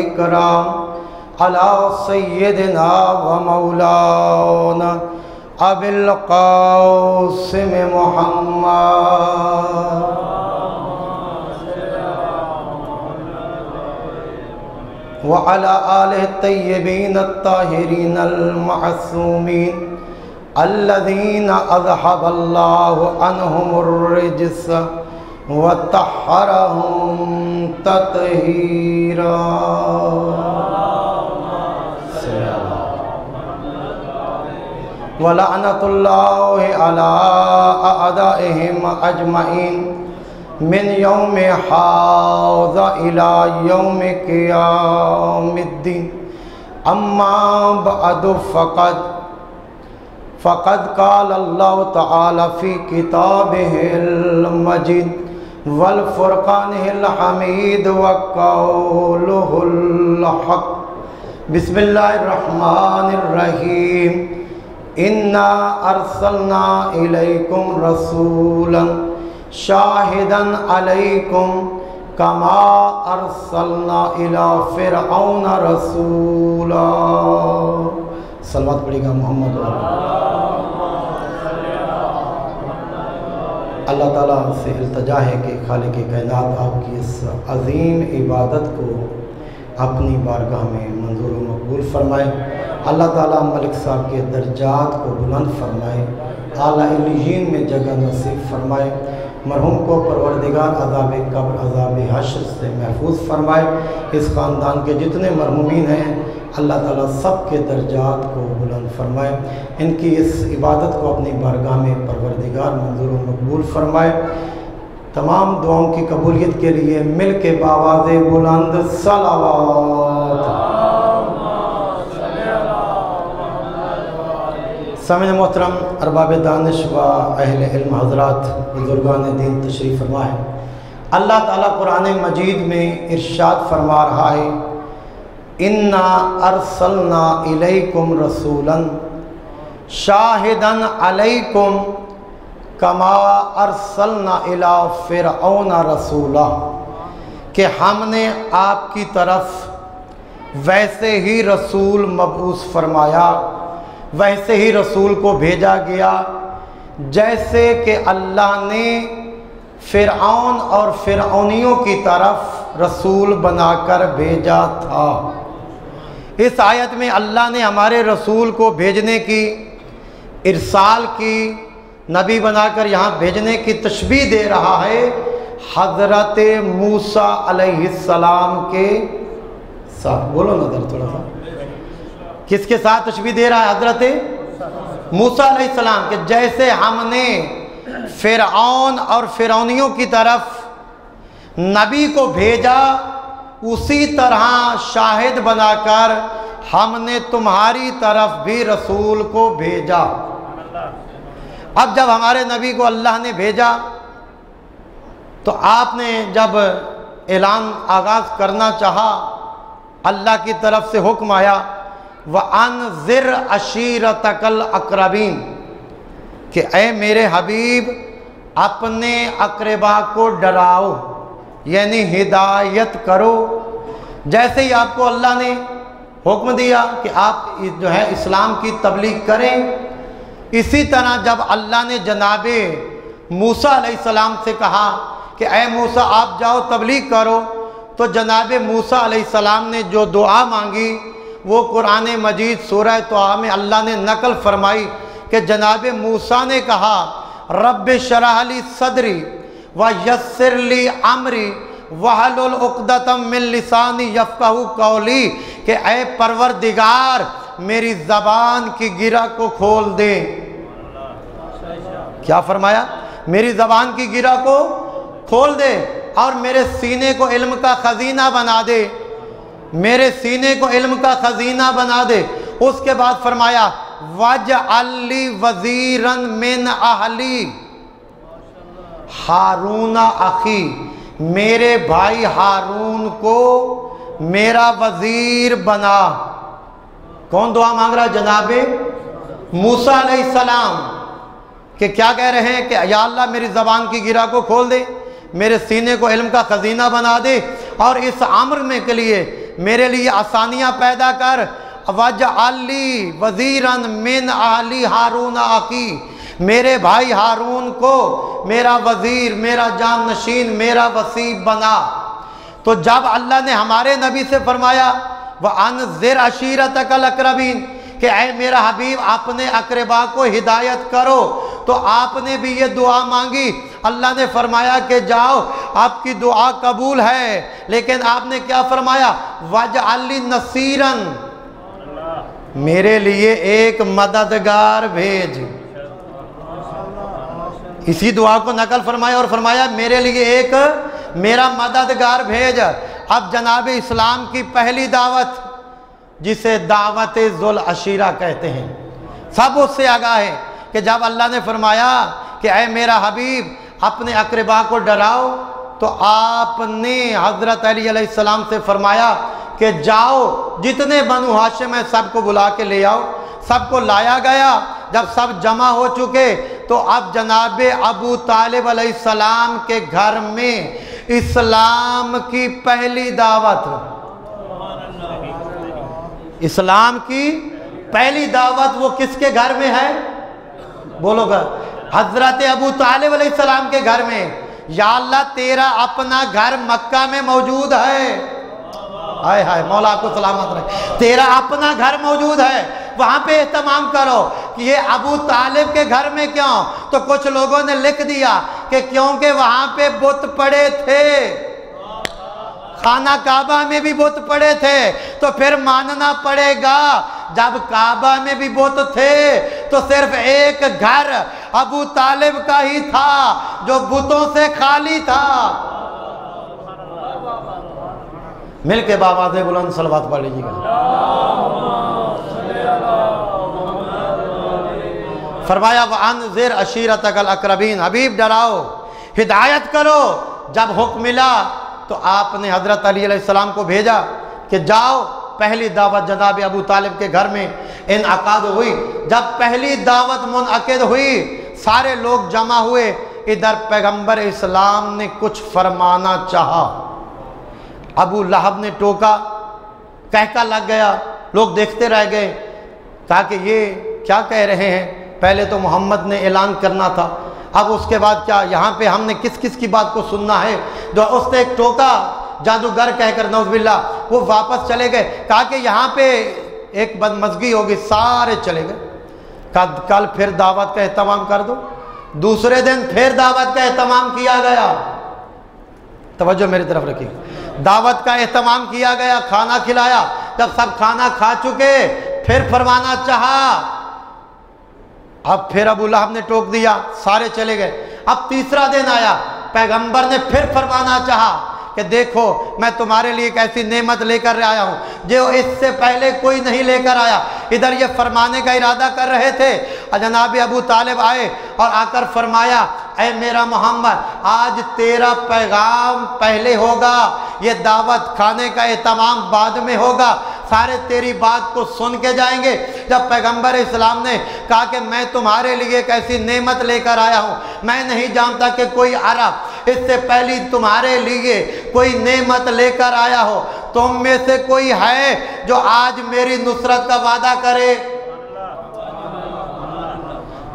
इकराम अला सय्यदिना व मौलाना अबिल क़ासिम मुहम्मद व अला आलिहि तय्यबीन अत्ताहिरीन अल-मअसूमीन अल्लज़ीना अज़हबल्लाहु अन्हुमुर रिज्स व तहहरहुम तत्हीरा। व लअनतुल्लाहि अला अअदाइहिम अजमईन मिन यौमि हाज़ा इला यौमि क़ियामिद्दीन। अम्मा बअदु फ़क़द क़ाल अल्लाहु तआला फ़ी किताबिहिल मजीद वल फ़ुरक़ानिहिल हमीद व क़ौलुहुल हक़। बिस्मिल्लाहिर रहमानिर रहीम। इन्ना अर्सलना इलैकुम रसूलन शाहिदन अलैकुम कमा अर्सलना इला फ़िरऔन रसूला। सल्लत पढ़ेगा मोहम्मद। अल्लाह ताला से इल्तिजा है कि खालिक कायनात आपकी इस अज़ीम इबादत को अपनी बारगाह में मंजूर व मकबूल फरमाए। अल्लाह ताला मलिक साहब के दर्जात को बुलंद फरमाए, आला इल्लियीन में जगह नसीब फरमाए। मरहूम को परवरदिगार अज़ाब कब्र अज़ाब हश्र से महफूज फरमाए। इस ख़ानदान के जितने मरहूमीन हैं अल्लाह ताला सब के दर्जात को बुलंद फरमाए। इनकी इस इबादत को अपनी बारगाह में परवरदिगार मंजूर व मकबूल फरमाए। तमाम दुआओं की कबूलियत के लिए मिल के बावाज़े बुलंद सलावत। सामने मोहतरम अरबाब दानिश व अहले इल्म हज़रात बुज़ुर्गान दीन तशरीफ़ फरमा है। अल्लाह ताला कुरान मजीद में इरशाद फरमा रहा है, इन्ना अर्सलना इलैकुम रसूलन शाहिदन अलैकुम कमा अर्सलना इला फ़िरऔन रसूला, कि हमने आपकी तरफ वैसे ही रसूल मबऊस फरमाया, वैसे ही रसूल को भेजा गया जैसे कि अल्लाह ने फ़िरऔन और फ़िरऔनियों की तरफ रसूल बनाकर भेजा था। इस आयत में अल्लाह ने हमारे रसूल को भेजने की, इरसाल की, नबी बनाकर यहाँ भेजने की तशबीह दे रहा है हज़रत मूसा अलैहिस्सलाम के साथ। बोलो नज़र थोड़ा सा, किसके साथ तशबीह दे रहा है? हज़रत मूसा अलैहिस्सलाम के जैसे हमने फ़िरऔन और फ़िरौनियों की तरफ नबी को भेजा, उसी तरह शाहिद बनाकर हमने तुम्हारी तरफ भी रसूल को भेजा। अब जब हमारे नबी को अल्लाह ने भेजा तो आपने जब ऐलान आगाज़ करना चाहा, अल्लाह की तरफ से हुक्म आया व अनज़िर अशीरतकल अक़रबीन, कि ऐ मेरे हबीब अपने अक़रबा को डराओ, यानी हिदायत करो। जैसे ही आपको अल्लाह ने हुक्म दिया कि आप जो है इस्लाम की तबलीग करें, इसी तरह जब अल्लाह ने जनाबे मूसा अलैहिस्सलाम से कहा कि ऐ मूसा आप जाओ तबलीग करो, तो जनाबे मूसा अलैहिस्सलाम ने जो दुआ मांगी वो कुरान मजीद सूरह तोहा में अल्लाह ने नकल फरमाई कि जनाबे मूसा ने कहा रब्बि शरह ली सदरी व यस्सिर ली अमरी वहलुल उक़दतम मिन लिसानी यफ़क़हू क़ौली, कि ऐ परवरदिगार मेरी ज़बान की गिरा को खोल दे। क्या फरमाया? मेरी ज़बान की गिरा को खोल दे और मेरे सीने को इल्म का ख़ज़ीना बना दे, मेरे सीने को इल्म का ख़ज़ीना बना दे। उसके बाद फरमाया वजअल्ली वज़ीरन मिन अहली हारूना अखी, मेरे भाई हारून को मेरा वज़ीर बना। कौन दुआ मांग रहा? जनाबे मूसा अलैहिस्सलाम कि क्या कह रहे हैं कि या अल्लाह मेरी ज़बान की गिरा को खोल दे, मेरे सीने को इल्म का ख़ज़ीना बना दे और इस अम्र में के लिए मेरे लिए आसानियाँ पैदा कर। वजअली वज़ीरन मिन आली हारून आकी, मेरे भाई हारून को मेरा वज़ीर, मेरा जाननशीन, मेरा वसी बना। तो जब अल्लाह ने हमारे नबी से फरमाया व अनज़िर अशीरतकल अक़रबीन, कि ऐ मेरा हबीब अपने अक़रबा को हिदायत करो, तो आपने भी ये दुआ मांगी। अल्लाह ने फरमाया कि जाओ आपकी दुआ कबूल है, लेकिन आपने क्या फरमाया? वजअली नसीरन, मेरे लिए एक मददगार भेज। इसी दुआ को नकल फरमाया और फरमाया मेरे लिए एक मेरा मददगार भेज। अब जनाब इस्लाम की पहली दावत, जिसे दावत ज़ुल अशीरा कहते हैं, सब उससे आगाह है कि जब अल्लाह ने फरमाया कि ऐ मेरा हबीब अपने अक़रबा को डराओ, तो आपने हज़रत अली अलैहिस्सलाम से फरमाया कि जाओ जितने बनु हाशिम है सबको बुला के ले आओ। सबको लाया गया। जब सब जमा हो चुके तो अब जनाब अबू तालिब अलैहिस्सलाम के घर में इस्लाम की पहली दावत, इस्लाम की पहली दावत वो किसके घर में है? बोलोगा, हजरत अबू तालिब अलैहिस्सलाम के घर में। या अल्लाह तेरा अपना घर मक्का में मौजूद है, हाय हाय मौला आपको सलामत रहे, तेरा अपना घर मौजूद है, वहां पे एहतमाम करो। कि ये अबू तालिब के घर में क्यों? तो कुछ लोगों ने लिख दिया कि क्योंकि वहां पे बुत पड़े थे, खाना काबा में भी बुत पड़े थे, तो फिर मानना पड़ेगा जब काबा में भी बुत थे तो सिर्फ एक घर अबू तालिब का ही था जो बुतों से खाली था। मिल के बाबा से बुलंद सलवात पढ़ लीजिएगा। फरमाया वअनज़िर अशीरतकल अक़रबीन, हबीब डराओ, हिदायत करो। जब हुक्म मिला तो आपने हज़रत अली अलैहिस्सलाम को भेजा कि जाओ पहली दावत जनाब अबू तालिब के घर में इनअक़ाद हुई। जब पहली दावत मुनअक़िद हुई, सारे लोग जमा हुए। इधर पैगंबर इस्लाम ने कुछ फरमाना चाहा, अबू लहब ने टोका, कहका लग गया, लोग देखते रह गए। कहा कि ये क्या कह रहे हैं? पहले तो मोहम्मद ने ऐलान करना था, अब उसके बाद क्या? यहाँ पे हमने किस किस की बात को सुनना है? जो उसने एक टोका जादूगर कहकर नौज़बिल्ला, वो वापस चले गए। कहा कि यहाँ पे एक बदमज़गी होगी, सारे चले गए। कल फिर दावत का एहतमाम कर दो। दूसरे दिन फिर दावत का एहतमाम किया गया। तवज्जो मेरी तरफ रखिए। दावत का एहतमाम किया गया, खाना खिलाया। जब सब खाना खा चुके फिर फरमाना चाहा, अब फिर अबू लहब ने टोक दिया, सारे चले गए। अब तीसरा दिन आया, पैगंबर ने फिर फरमाना चाहा कि देखो मैं तुम्हारे लिए एक ऐसी नेमत लेकर आया हूँ जो इससे पहले कोई नहीं लेकर आया। इधर ये फरमाने का इरादा कर रहे थे, जनाब अबू तालिब आए और आकर फरमाया, ऐ मेरा मोहम्मद, आज तेरा पैगाम पहले होगा, ये दावत खाने का एहतमाम बाद में होगा, सारे तेरी बात को सुन के जाएंगे। जब पैगंबर इस्लाम ने कहा कि मैं तुम्हारे लिए एक ऐसी नेमत लेकर आया हूँ, मैं नहीं जानता कि कोई अरब इससे पहले तुम्हारे लिए कोई नेमत लेकर आया हो। तुम में से कोई है जो आज मेरी नुसरत का वादा करे?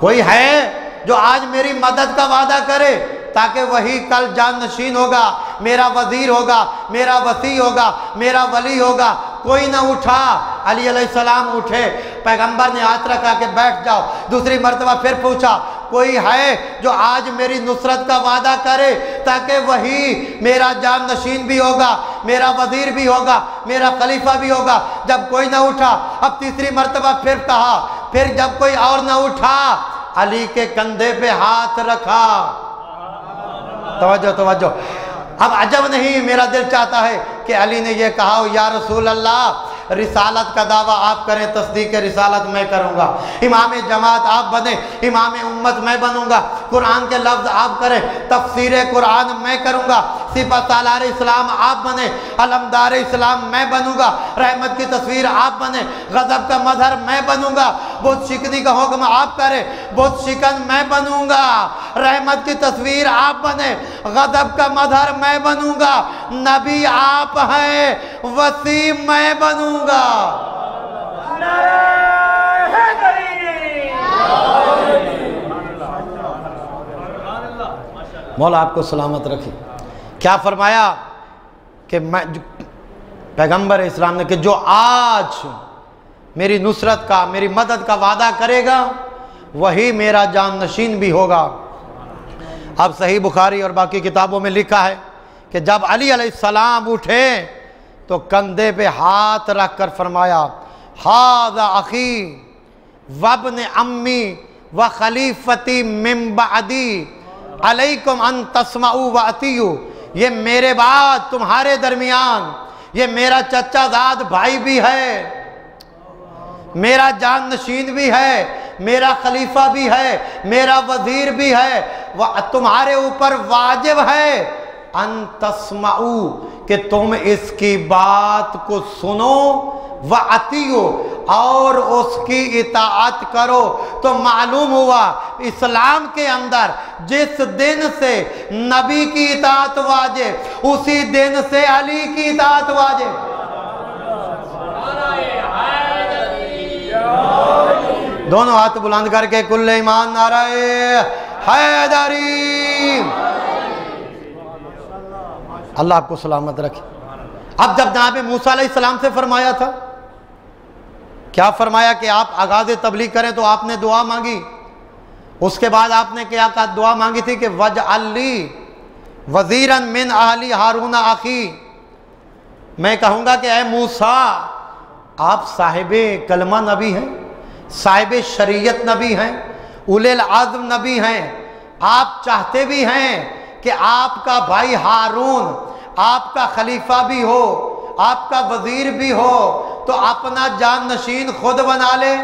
कोई है जो आज मेरी मदद का वादा करे, ताकि वही कल जाननशीन होगा, मेरा वजीर होगा, मेरा वसी होगा, मेरा वली होगा। कोई ना उठा। अली अलैहिस्सलाम उठे, पैगंबर ने हाथ रखा कि बैठ जाओ। दूसरी मर्तबा फिर पूछा, कोई है जो आज मेरी नुसरत का वादा करे, ताकि वही मेरा जाननशीन भी होगा, मेरा वजीर भी होगा, मेरा खलीफा भी होगा। जब कोई ना उठा, अब तीसरी मर्तबा फिर कहा। फिर जब कोई और ना उठा, अली के कंधे पे हाथ रखा। तवज्जो तवज्जो। अब अजब नहीं, मेरा दिल चाहता है कि अली ने यह कहा, या रसूल अल्लाह, रिसालत का दावा आप करें, तस्दीक रिसालत मैं करूँगा। इमाम जमात आप बने, इमाम उम्मत मैं बनूँगा। कुरान के लफ्ज़ आप करें, तफसीर कुरान मैं करूँगा। सिफत सालार इस्लाम आप बने, अलमदार इस्लाम मैं बनूँगा। रहमत की तस्वीर आप बने, गज़ब का मजहर मैं बनूँगा। बुत शिकनी का हुक्म आप करें, बुत शिकन मैं बनूँगा। रहमत की तस्वीर आप बने, गज़ब का मज़हर मैं बनूंगा। नबी आप हैं, वसी मैं बनूंगा। मौला आपको सलामत रखे। क्या फरमाया कि मैं पैगंबर इस्लाम ने कि जो आज मेरी नुसरत का, मेरी मदद का वादा करेगा वही मेरा जाननशीन भी होगा। अब सही बुखारी और बाकी किताबों में लिखा है कि जब अली अलैहिस्सलाम उठे तो कंधे पे हाथ रख कर फरमाया, हाज़ा अखी वब्न अम्मी व खलीफती मिन बअदी अलैकुम अन तस्माऊ व अतियू। ये मेरे बाद तुम्हारे दरमियान ये मेरा चचाजाद भाई भी है, मेरा जाननशीन भी है, मेरा खलीफा भी है, मेरा वजीर भी है। वह तुम्हारे ऊपर वाजिब है अन तस्माऊ कि तुम इसकी बात को सुनो, व अतियो और उसकी इताअत करो। तो मालूम हुआ इस्लाम के अंदर जिस दिन से नबी की इताअत वाजिब, उसी दिन से अली की इताअत वाजिब। दोनों हाथ बुलंद करके कुल्ले ईमान नाराए हैदरी। अल्लाह आपको सलामत रखे। अब जब जनाब मूसा अलैहिस्सलाम से फरमाया था, क्या फरमाया कि आप आगाज़ तबलीग करें, तो आपने दुआ मांगी। उसके बाद आपने क्या कहा, दुआ मांगी थी कि वजअल्ली वज़ीरन मिन अहली हारून आखी। मैं कहूँगा कि ए मूसा, आप साहिबे कलमा नबी हैं, साहिबे शरीयत नबी हैं, उलिल आज़म नबी हैं। आप चाहते भी हैं कि आपका भाई हारून आपका खलीफा भी हो, आपका वजीर भी हो, तो अपना जाननशीन खुद बना ले।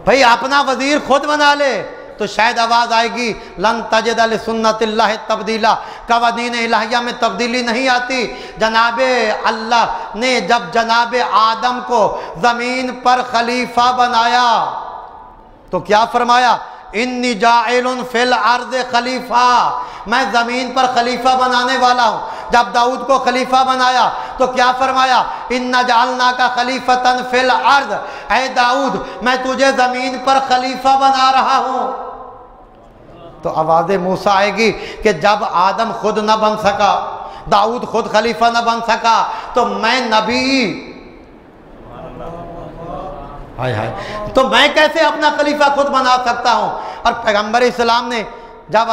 भाई अपना वजीर खुद बना ले तो शायद आवाज़ आएगी लन तजिद लिसुन्नतिल्लाहि तब्दीला, कवानीन इलाहिया में तब्दीली नहीं आती। जनाबे अल्लाह ने जब जनाबे आदम को ज़मीन पर खलीफा बनाया तो क्या फरमाया, इन्नी जाइलुन फिल अर्द खलीफा, मैं ज़मीन पर खलीफा बनाने वाला हूँ। जब दाऊद को खलीफा बनाया तो क्या फरमाया, इन्ना जालना का खलीफतन फिल अर्द, ऐ दाऊद मैं तुझे ज़मीन पर खलीफा बना रहा हूँ। तो आवाज़ मूसा आएगी कि जब आदम खुद न बन सका, दाऊद खुद खलीफा न बन सका, तो मैं नबी, हाय हाय, तो मैं कैसे अपना खलीफा खुद बना सकता हूँ। और पैगंबर इस्लाम ने जब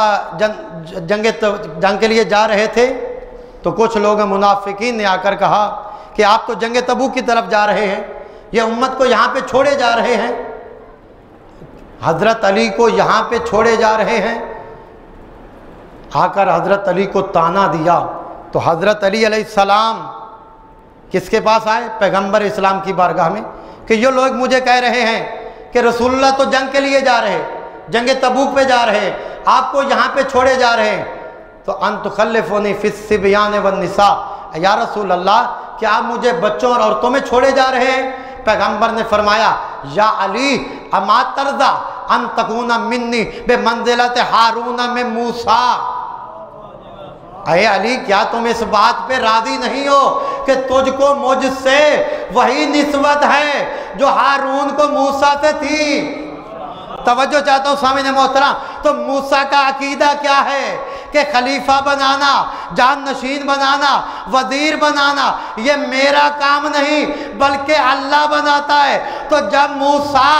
जंग के लिए जा रहे थे तो कुछ लोग मुनाफिकीन ने आकर कहा कि आप तो जंग तबूक की तरफ जा रहे हैं, ये उम्मत को यहाँ पे छोड़े जा रहे हैं, हज़रत अली को यहाँ पे छोड़े जा रहे हैं। आकर हज़रत अली को ताना दिया तो हज़रत अली अलैहिस्सलाम किसके पास आए, पैगंबर इस्लाम की बारगाह में, कि ये लोग मुझे कह रहे हैं कि रसूलुल्लाह तो जंग के लिए जा रहे हैं, जंग तबूक पे जा रहे हैं, आपको यहाँ पे छोड़े जा रहे हैं। तो अनतुखल्लिफुनी फिस्सिबियान वन्निसा, या रसूल अल्लाह क्या आप मुझे बच्चों और औरतों में छोड़े जा रहे हैं। पैगंबर ने फरमाया, या अली अमा तरदा अन तकूना मिन्नी बे मंजिलत हारून में मूसा, अरे अली क्या तुम इस बात पे राजी नहीं हो कि तुझको मुझसे वही निस्बत है जो हारून को मूसा से थी। तवज्जो चाहता हूँ सामने मोहतरम, तो मूसा का अकीदा क्या है कि खलीफा बनाना, जाननशीन बनाना, वजीर बनाना ये मेरा काम नहीं बल्कि अल्लाह बनाता है। तो जब मूसा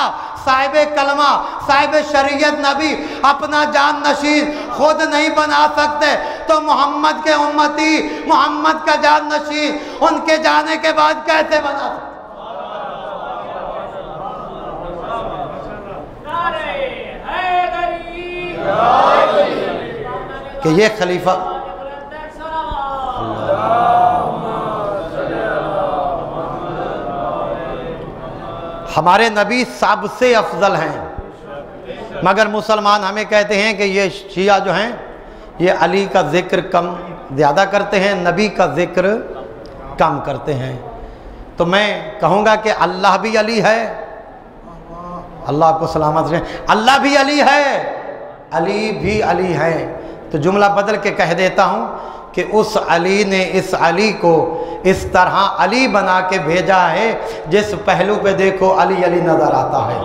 साहिबे कलमा, साहिबे शरीयत नबी अपना जाननशीन खुद नहीं बना सकते तो मोहम्मद के उम्मती, मोहम्मद का जाननशीन उनके जाने के बाद कैसे बना सकते। कि ये खलीफा हमारे नबी सबसे अफजल हैं, मगर मुसलमान हमें कहते हैं कि ये शिया जो हैं ये अली का जिक्र कम ज़्यादा करते हैं, नबी का जिक्र कम करते हैं। तो मैं कहूँगा कि अल्लाह भी अली है, अल्लाह आपको सलामत रहे, अल्लाह भी अली है, अली भी अली हैं। तो जुमला बदल के कह देता हूँ कि उस अली ने इस अली को इस तरह अली बना के भेजा है जिस पहलू पे देखो अली अली नज़र आता है।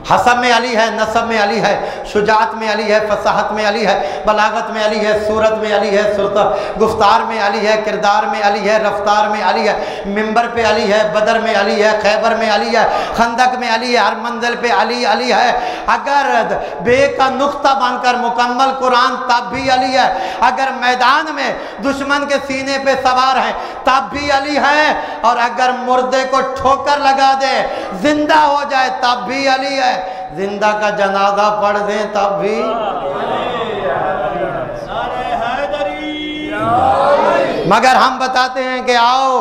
हसब में अली है, नसब में अली है, शुजात में अली है, फसाहत में अली है, बलागत में अली है, सूरत में अली है, गुफ्तार में अली है, किरदार में अली है, रफ्तार में अली है, मिंबर पे अली है, बदर में अली है, खैबर में अली है, खंदक में अली है, हर मंजिल पे अली अली है। अगर बे का नुक्ता बनकर मुकम्मल कुरान तब भी अली है। अगर मैदान में दुश्मन के सीने पे सवार है तब भी अली है। और अगर मुर्दे को ठोकर लगा दे जिंदा हो जाए तब भी अली है। जिंदा का जनाजा पढ़ दें तब भी। मगर हम बताते हैं कि आओ,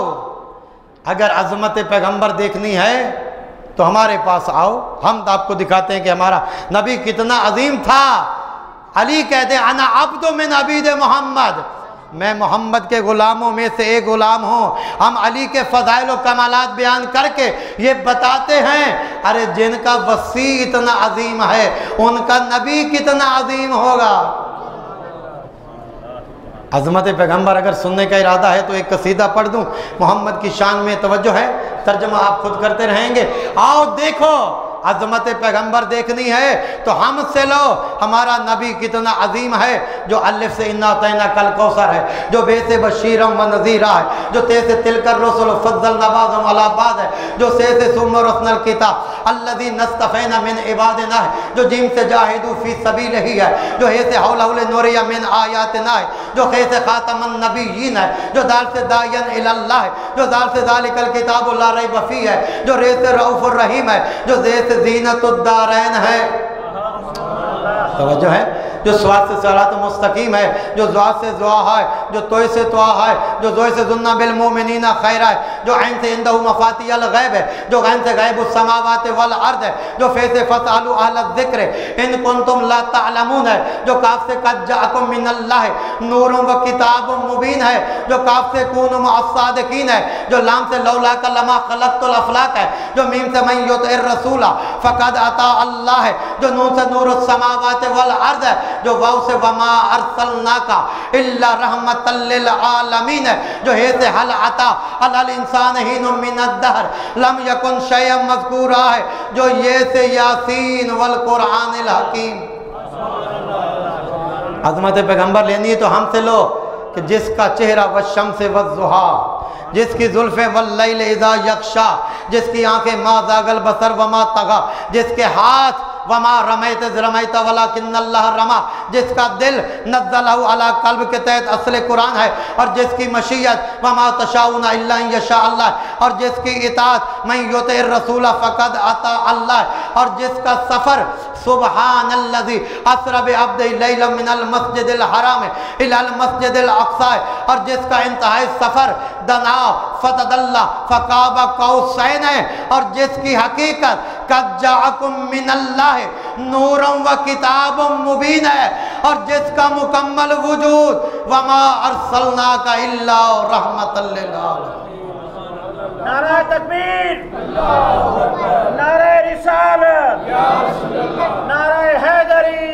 अगर अजमत पैगंबर देखनी है तो हमारे पास आओ, हम तो आपको दिखाते हैं कि हमारा नबी कितना अजीम था। अली कहते हैं अना अब्दु मिन अबीद मोहम्मद, मैं मोहम्मद के ग़ुलामों में से एक ग़ुलाम हूँ। हम अली के फ़ज़ाइल और कमालात बयान करके ये बताते हैं, अरे जिनका वसी इतना अजीम है उनका नबी कितना अजीम होगा। अज़मत पैगंबर अगर सुनने का इरादा है तो एक कसीदा पढ़ दूँ, मोहम्मद की शान में तवज्जो है, तर्जुमा आप खुद करते रहेंगे। आओ देखो, अज़मत पैगंबर देखनी है तो हमसे लो, हमारा नबी कितना अजीम है, जो अलिफ से इन्ना तैना कल कौसर है, जो बे से बशीरम व नज़ीरा है, जो ते से तिलकर रसूल फज़्ज़ल नवाज़म अला बाद है, जो से सुम्मा रसनल किताब अल्लज़ी नस्तफ़ैना मिन इबादिना है, जो जिम से जाहिदू फी सबीलिही है, जो हे से हौलहुल नूरिया मिन आयातिना है, जो खे से खातमन नबिय्यीन है, जो दाल से दायन इलल्लाह है, जो दाल से ज़ालिकल किताबु ला रैब फीह है, जो रे से रऊफ़ुर रहीम है, जो जे से ज़ीनतुद्दारैन है। तवज्जो है, जो स्वाद से सरात मुस्तकीम है, जो ज़्वा से ज़्वा है, जो तोय से त्वा है, जो ज़ोय से ज़ुन्ना बिल मोमिनीना खैर है, जो ऐन से इंदहु मफातिहल गैब है, जो गैन से गैबुस समावाति वल अर्द है, जो फे से फसअलु अहलज़ ज़िक्र इन कुंतुम ला तअलमून है, जो काफ से क़द जाअकुम मिनल्लाहि नूरुन व किताबुम मुबीन है, जो काफ से कूनु मअस-सादिकीन है, जो लाम से लौला का लमा खलक़तुल अफ़लाक है, जो मीम से मन युतिइर रसूला फ़क़द अता अल्लाह है, जो नून से नूरुस समावाति वल अर्द है, जो वाव से वमा अरसलनाका इल्ला रहमतल लिल आलमीन है, जो हे से हल अता अलल इंसान हिनुम मिनद दहर लम यकुन शयअन मज़कूरा है, जो ये से यासीन वल कुरानिल हकीम। अज़मत पैगंबर लेनी है तो हमसे लो कि जिसका चेहरा वश्शम्स वज़्ज़ुहा, जिसकी जुल्फ़े वल्लैल इज़ा यग़शा, जिसकी आंखें मा ज़ागल बसर वमा तग़ा, जिसके हाथ वमा रमैत रमैत वलाकिन्नल्लाह रमा, जिसका दिल नज़्ज़लहु अला क़ल्ब के तहत असले कुरान है, और जिसकी मशीयत वमा तशाऊना इल्ला अन यशा अल्लाह, और जिसकी इताअत मन युतिइर रसूला फ़क़द अता अल्लाह, और जिसका सफ़र सुब्हानल्लज़ी असरा बिअब्दिही लैलन मिनल मस्जिदिल हराम इलल मस्जिदिल अक़सा, और जिसका इंतहाई सफ़र दना फ़तदल्ला फ़क़ाब क़ौसैन है, और जिसकी हकीकत क़द जाअकुम मिनल्लाह नूरun व किताबुम मुबीन है, और जिसका मुकम्मल वजूद वमा अरसलनाका इल्ला रहमतल लिल आलमीन। नारा तकबीर, नारा रिसालत, नारा हैदरी।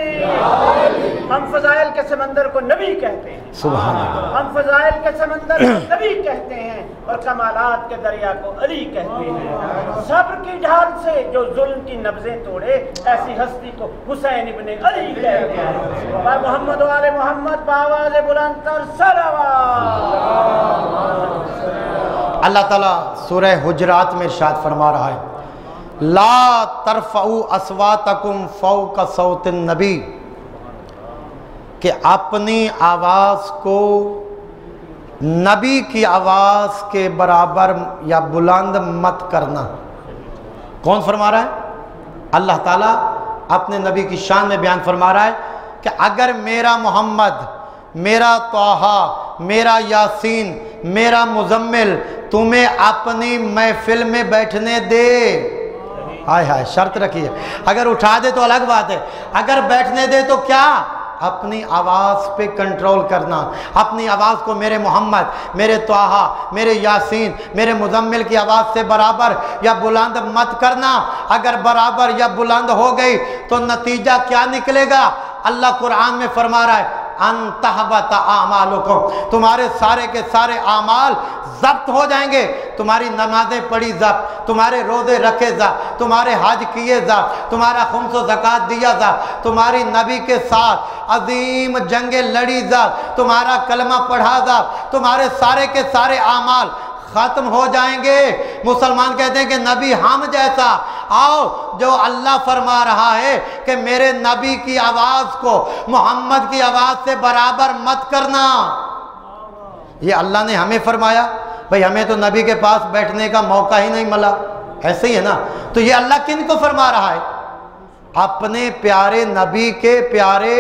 हम फजाइल के समंदर को नबी कहते हैं, सुभान अल्लाह। हम फजाइल के समंदर को नबी कहते हैं, और कमालात के दरिया को अली कहते हैं। सब्र की ढाल से जो जुल्म की नब्ज़ें तोड़े, ऐसी हस्ती को हुसैन इब्ने अली कहते हैं। और मोहम्मद वाले मोहम्मद बावाज़ बुलंद और सलावत। अल्लाह ताला सूरह हुजरात में इरशाद फरमा रहा है, ला तरफ़ऊ अस्वातकुम फ़ौक़ सौतिन नबी, कि अपनी आवाज़ को नबी की आवाज़ के बराबर या बुलंद मत करना। कौन फरमा रहा है? अल्लाह ताला अपने नबी की शान में बयान फरमा रहा है कि अगर मेरा मोहम्मद, मेरा तौहा, मेरा यासीन, मेरा मुजम्मिल तुम्हें अपनी महफिल में बैठने दे, हाय हाय शर्त रखी है, अगर उठा दे तो अलग बात है, अगर बैठने दे तो क्या? अपनी आवाज़ पे कंट्रोल करना, अपनी आवाज़ को मेरे मोहम्मद, मेरे त्वाहा, मेरे यासीन, मेरे मुजम्मिल की आवाज़ से बराबर या बुलंद मत करना। अगर बराबर या बुलंद हो गई तो नतीजा क्या निकलेगा? अल्लाह कुरान में फरमा रहा है अनतहबत आमालुकुम, तुम्हारे सारे के सारे आमाल जब्त हो जाएंगे। तुम्हारी नमाजें पढ़ी जब्त, तुम्हारे रोजे रखे जब्त, तुम्हारे हज किए जब्त, तुम्हारा खुम्स व ज़कात दिया जब्त, तुम्हारी नबी के साथ अजीम जंगे लड़ी जब्त, तुम्हारा कलमा पढ़ा जब्त, तुम्हारे सारे के सारे आमाल ख़त्म हो जाएंगे। मुसलमान कहते हैं कि नबी हम जैसा आओ, जो अल्लाह फरमा रहा है कि मेरे नबी की आवाज़ को मोहम्मद की आवाज़ से बराबर मत करना। ये अल्लाह ने हमें फरमाया। भाई हमें तो नबी के पास बैठने का मौका ही नहीं मिला, ऐसे ही है ना। तो ये अल्लाह किन को फरमा रहा है? अपने प्यारे नबी के प्यारे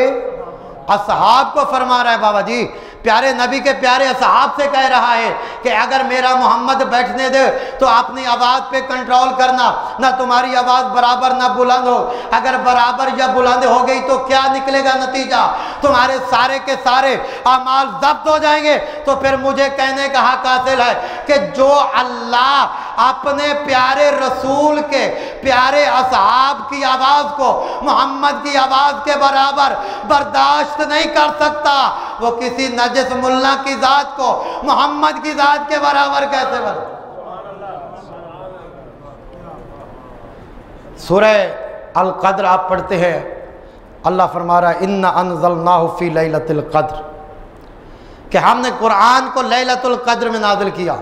असहाब को फरमा रहा है। बाबा जी प्यारे नबी के प्यारे असहाब से कह रहा है कि अगर मेरा मोहम्मद बैठने दे तो अपनी आवाज़ पे कंट्रोल करना, ना तुम्हारी आवाज़ बराबर ना बुलंद हो। अगर बराबर या बुलंद हो गई तो क्या निकलेगा नतीजा? तुम्हारे सारे के सारे अमाल जब्त हो जाएंगे। तो फिर मुझे कहने का हक हासिल है कि जो अल्लाह अपने प्यारे रसूल के प्यारे असहाब की आवाज़ को मोहम्मद की आवाज़ के बराबर बर्दाश्त नहीं कर सकता, वो किसी नजस मुल्ला की जात को मोहम्मद की जात के बराबर कैसे बने? सूरह अल कद्र आप पढ़ते हैं, अल्लाह फरमा रहा है इन्ना अनज़लनाहु फी लैलतिल कद्र, कि हमने कुरान को लैलतुल कद्र में नाज़िल किया।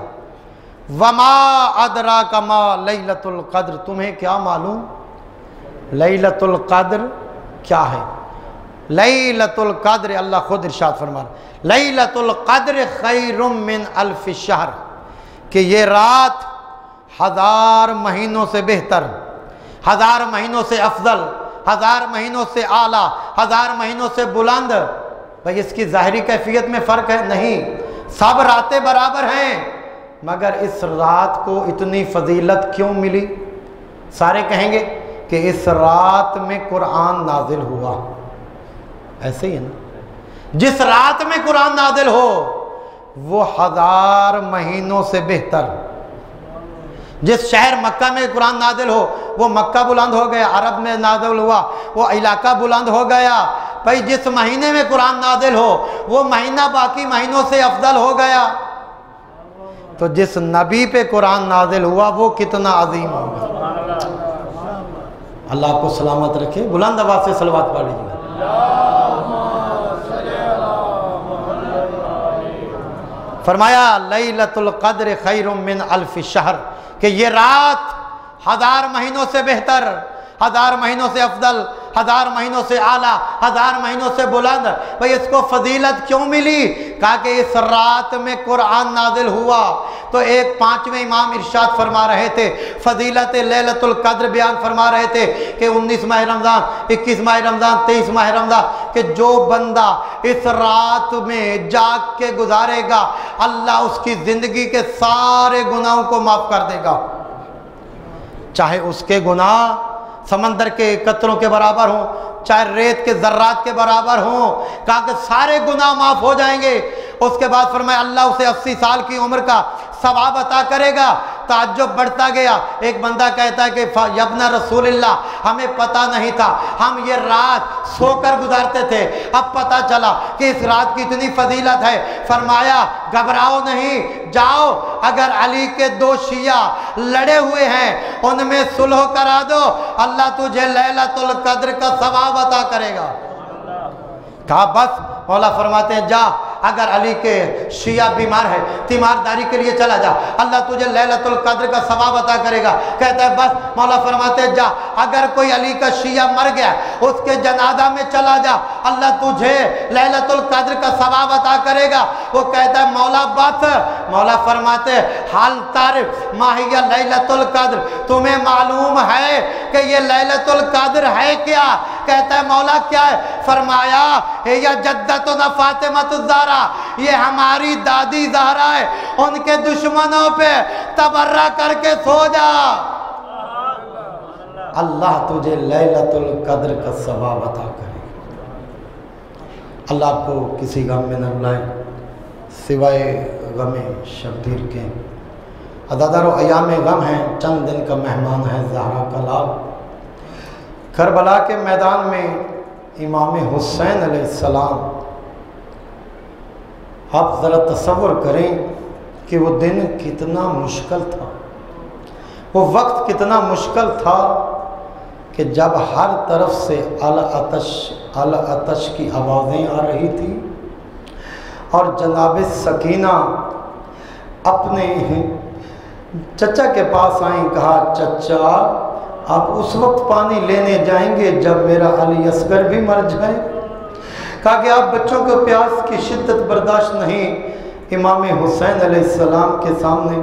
वमा अदराका मा लैलतुल कद्र, तुम्हें क्या मालूम लैलतुल कद्र क्या है? लैलतुल कद्र अल्लाह खुद इरशाद फरमा रहा है लैलतुल कद्र खैरुम मिन अल्फ शहर, कि ये रात 1000 महीनों से बेहतर, 1000 महीनों से अफजल, 1000 महीनों से आला, 1000 महीनों से बुलंद। भाई इसकी ज़ाहिरी कैफियत में फ़र्क है? नहीं, सब रातें बराबर हैं, मगर इस रात को इतनी फजीलत क्यों मिली? सारे कहेंगे कि इस रात में कुरान नाजिल हुआ। ऐसे ही है ना, जिस रात में कुरान नाजिल हो वो 1000 महीनों से बेहतर। जिस शहर मक्का में कुरान नाजिल हो वो मक्का बुलंद हो गया, अरब में नाजिल हुआ वो इलाका बुलंद हो गया। भाई जिस महीने में कुरान नाजिल हो वो महीना बाकी महीनों से अफजल हो गया। तो जिस नबी पे कुरान नाजिल हुआ वो कितना अजीम होगा। अल्लाह आपको सलामत रखे। बुलंद आवाज़ से सलवात पढ़ लीजिए। फरमाया लैलतुल कद्र खैरुम मिन अल्फ शहर, कि ये रात 1000 महीनों से बेहतर, 1000 महीनों से अफजल, 1000 महीनों से आला, 1000 महीनों से बुलंद। भाई इसको फजीलत क्यों मिली? कहा कि इस रात में कुरान नाजिल हुआ। तो एक 5वें इमाम इरशाद फरमा रहे थे, फजीलत लैलतुल कद्र बयान फरमा रहे थे कि 19 माह रमज़ान, 21 माह रमज़ान, 23 माह रमज़ान, कि जो बंदा इस रात में जाग के गुजारेगा अल्लाह उसकी ज़िंदगी के सारे गुनाहों को माफ़ कर देगा, चाहे उसके गुनाह समंदर के कतरों के बराबर हो, चाहे रेत के जर्रात के बराबर हो। कहा कि सारे गुनाह माफ हो जाएंगे। उसके बाद फरमाया अल्लाह उसे 80 साल की उम्र का सवाब अता करेगा। ताज्जुब बढ़ता गया। एक बंदा कहता है कि यब्ना रसूलल्लाह, हमें पता नहीं था, हम ये रात सोकर गुजारते थे, अब पता चला कि इस रात की इतनी फजीलत है। फरमाया घबराओ नहीं, जाओ अगर अली के 2 शिया लड़े हुए हैं उनमें सुलह करा दो, अल्लाह तुझे लैलतुल कद्र का सवाब अता करेगा। कहा बस? मौला फरमाते हैं जा, अगर अली के शिया बीमार है तीमारदारी के लिए चला जा, अल्लाह तुझे लैलतुल कद्र का सवाब अता करेगा। कहता है बस? मौला फरमाते हैं जा, अगर कोई अली का शिया मर गया उसके जनाजा में चला जा, अल्लाह तुझे लैलतुल कद्र का सवाब अता करेगा। वो कहता है मौला बस? मौला फरमाते हाल तारिफ माहिया लैलतुल कद्र, तुम्हें मालूम है कि ये लैलतुल कद्र है क्या? कहता है मौला क्या है? फरमाया या जद्दतुना फातिमातुज़ ज़हरा, ये हमारी दादी ज़हरा है, उनके दुश्मनों पे तबर्रा करके सो जा, अल्लाह तुझे लैलतुल कद्र का सवाब अता करेगा। अल्लाह आपको किसी गम में न रुलाए सिवाय गम शब्बीर के। अदादारो अयाम गम हैं, चंद दिन का मेहमान है ज़हरा का लाल। करबला के मैदान में इमाम हुसैन अलैहिस्सलाम, आप ज़रा तसव्वुर करें कि वो दिन कितना मुश्किल था, वो वक्त कितना मुश्किल था कि जब हर तरफ से अल अतश की आवाज़ें आ रही थी और जनाब सकीना अपने चचा के पास आई। कहा, चचा आप उस वक्त पानी लेने जाएंगे जब मेरा अली असगर भी मर जाए। कहा कि आप बच्चों को प्यास की शिद्दत बर्दाश्त नहीं। इमाम हुसैन अलैहिस्सलाम के सामने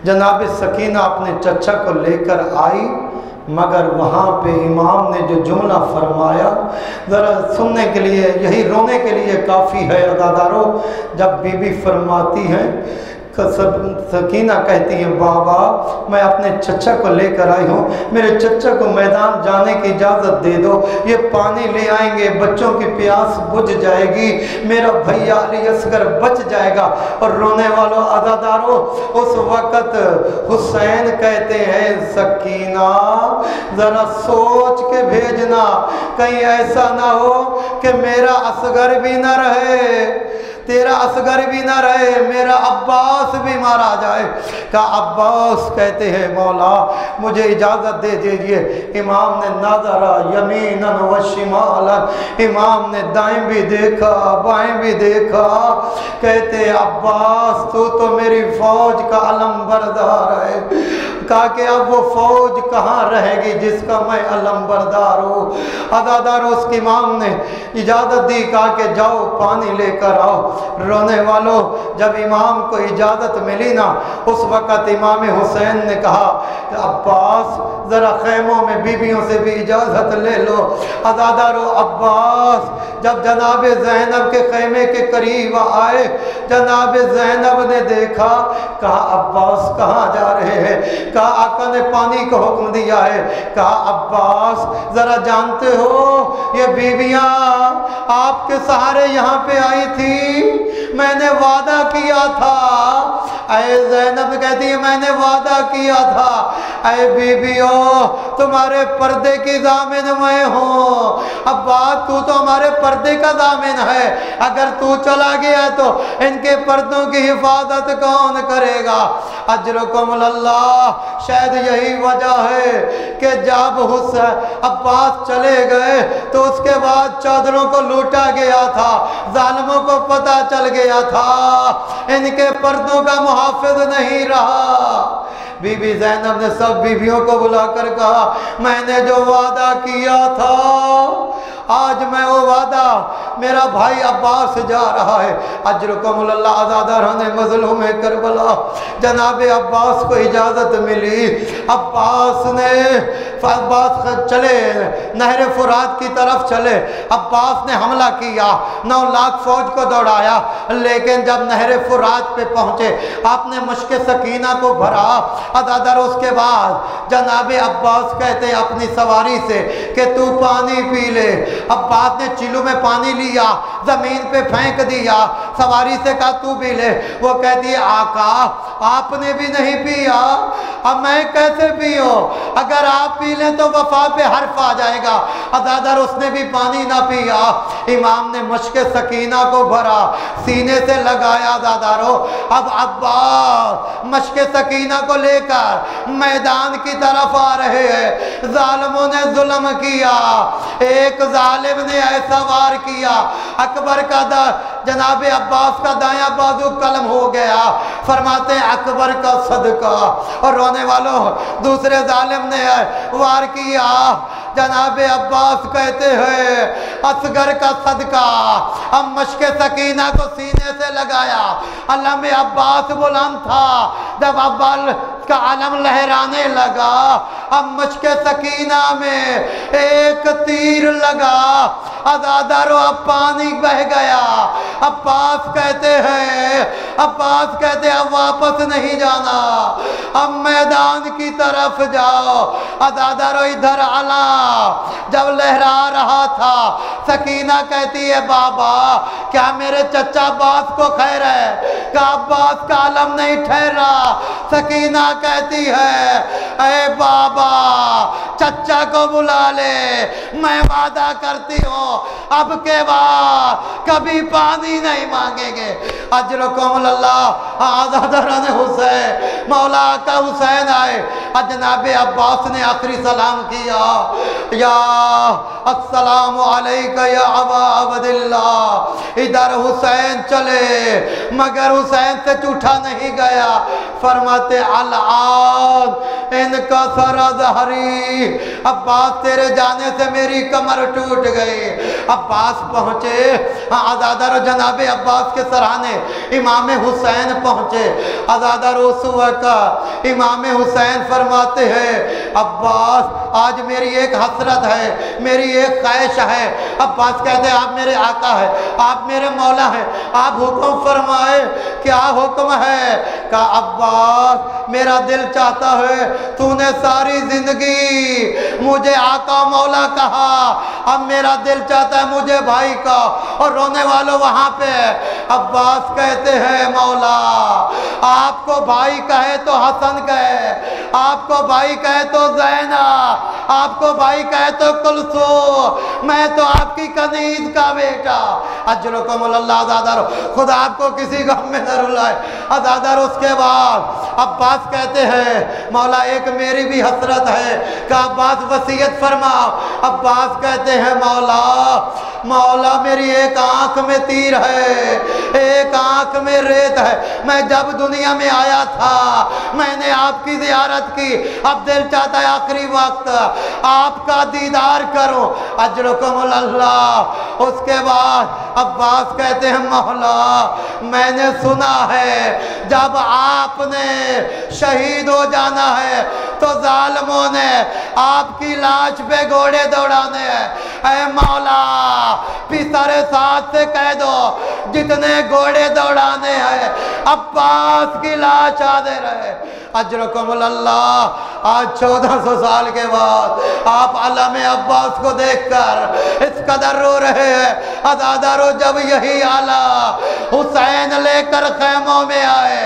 जनाब सकीना अपने चचा को लेकर आई, मगर वहाँ पे इमाम ने जो जुमला फरमाया ज़रा सुनने के लिए, यही रोने के लिए काफ़ी है अदादारों। जब बीबी फरमाती हैं, सकीना कहती हैं, बाबा मैं अपने चचा को लेकर आई हूँ, मेरे चचा को मैदान जाने की इजाज़त दे दो, ये पानी ले आएंगे, बच्चों की प्यास बुझ जाएगी, मेरा भैया अली असगर बच जाएगा। और रोने वालों अदादारों, उस वक़्त हुसैन कहते हैं, सकीना ज़रा सोच के भेजना, कहीं ऐसा ना हो कि मेरा असगर भी ना रहे, तेरा असगर भी ना रहे, मेरा अब्बास भी मारा जाए। का अब्बास कहते हैं, मौला मुझे इजाज़त दे दीजिए। इमाम ने नाज़रा यमीनन व शिमालन, इमाम ने दाएं भी देखा बाएं भी देखा। कहते, अब्बास तू तो मेरी फौज का अलम बरदार है। कहा कि अब वो फौज कहाँ रहेगी जिसका मैं अलम बरदार हूँ। अदादार उसके इमाम ने इजाज़त दी, कहा कि जाओ पानी लेकर आओ। रोने वालों, जब इमाम को इजाज़त मिली ना, उस वक़्त इमाम हुसैन ने कहा, अब्बास ज़रा खैमों में बीबियों से भी इजाज़त ले लो। अदादारो अब्बास जब जनाब ज़ैनब के खैमे के करीब आए, जनाब ज़ैनब ने देखा, कहा अब्बास कहाँ जा रहे हैं। कहा आका ने पानी का हुक्म दिया है। कहा अब्बास ज़रा जानते हो ये बीबियाँ आपके सहारे यहाँ पे आई थी, मैंने वादा किया था। ऐ ज़ैनब कहती है, मैंने वादा किया था। ऐ बीबियों तुम्हारे पर्दे की जामिन मैं हूँ। अब्बास तू तो हमारे पर्दे का जामिन है, अगर तू चला गया तो इनके पर्दों की हिफाजत कौन करेगा। अजरुकुम अल्लाह। शायद यही वजह है कि जब हुसैन अब्बास चले गए तो उसके बाद चादरों को लूटा गया था, जालिमों को पता चल गया था, इनके पर्दों का मुहाफिज नहीं रहा। बीबी ज़ैनब ने सब बीबियों को बुलाकर कहा, मैंने जो वादा किया था आज मैं वो वादा, मेरा भाई अब्बास जा रहा है। अजरुकुमुल्लाह। आज़ादार ने मज़लूम करबला जनाब अब्बास को इजाज़त मिली। अब्बास चले नहर फुरात की तरफ चले। अब्बास ने हमला किया, 9 लाख फौज को दौड़ाया, लेकिन जब नहर फुरात पे पहुंचे आपने मुश्क सकीना को भरा। अदादर उसके बाद जनाब अब्बास कहते अपनी सवारी से कि तू पानी पी ले। अब्बास ने चिल्लू में पानी लिया, जमीन पे फेंक दिया, सवारी से कहा तू पी ले। वो कहती है आका आपने भी नहीं पिया, अब मैं कैसे पियो, अगर आप पी लें तो वफा पे हर्फ आ जाएगा। अदादर उसने भी पानी ना पिया। इमाम ने मुश्क सकीना को भरा, सीने से लगाया। दादारो अब अब्बास मुश्क सकीना को लेकर मैदान की तरफ आ रहे हैं। जालिमों ने जुल्म किया, एक जालिम ने ऐसा वार किया अकबर का जनाब अब्बास का दायां बाजू कलम हो गया। फरमाते हैं अकबर का सदका। और रोने वालों दूसरे जालिम ने वार किया। जनाब अब्बास कहते हैं असगर का सदका। अब मुश्क सकीना को सीने से लगाया। अल्लाह में अब्बास बुलंद था, जब अब्बास का आलम लहराने लगा अब मुझके सकीना में एक तीर लगा, अज़ादारो अब पानी बह गया। अब्बास कहते हैं, अब्बास कहते हैं अब वापस नहीं जाना, अब मैदान की तरफ जाओ। अज़ादारो इधर आला जब लहरा रहा था, सकीना कहती है बाबा क्या मेरे चचा अब्बास को खैर है, क्या अब्बास का आलम नहीं ठहरा? सकीना कहती है अरे बाबा चचा को बुला ले, मैं वादा करती हूँ अब के बाद कभी पानी नहीं मांगेंगे। अजरकुमुल्लाह आज़ादारान हुसैन, मौला का हुसैन आए, जनाबे अब्बास ने आखिरी सलाम किया, या अस्सलामु अलैका या अबा अब्दिल्लाह। इधर हुसैन चले मगर हुसैन से झूठा नहीं गया, फरमाते अल-आन इनका सरज़हरी, अब्बास तेरे जाने से मेरी कमर टूट गई। अब्बास पहुंचे, अज़ादार जनाबे अब्बास के सराहने इमाम हुसैन पहुंचे। अज़ादार उस वक्त इमाम हुसैन फरमाते हैं अब्बास आज मेरी एक हसरत है, मेरी एक ख्वाहिश है। अब्बास कहते हैं आप मेरे आका है, आप मेरे मौला हैं, आप हुक्म फरमाए। क्या हुक्म है? कहा अब्बास मेरा दिल चाहता है, तूने सारी जिंदगी मुझे आका मौला कहा, अब मेरा दिल चाहता है मुझे भाई का। और रोने वालों वहां पे अब्बास कहते हैं मौला आपको भाई कहे तो हसन कहे, आपको भाई कहे तो ज़ैना, आपको भाई कहे तो कुलसू, मैं तो आपकी कनीज का बेटा। अजरकुमुल्लाह अज़ादार खुदा आपको किसी गम में न रुलाए। अज़ादार उसके बाद अब्बास कहते हैं मौला एक मेरी भी हसरत है, कि अब्बास वसीयत फरमाओ। अब्बास कहते हैं मौला मौला मेरी एक आंख में तीर है, एक आंख में रेत है, मैं जब दुनिया में आया था मैंने आपकी ज़ियारत की, अब दिल चाहता है आखिरी वक्त आपका दीदार करो। अजरकुमुल्लाह। उसके बाद अब्बास कहते हैं मौला मैंने सुना है जब आपने शहीद हो जाना है तो जालिमों ने आपकी लाश पे घोड़े दौड़ाने हैं। ऐ मौला पिसरे साथ से कह दो जितने घोड़े दौड़ाने हैं अब्बास की लाश आदे रहे। अजरकुमुल्लाह आज 1400 साल के बाद आप अलम अब्बास को देखकर इस कदर रो रहे हैं। अज़ादारो जब यही आला हुसैन लेकर खैमों में आए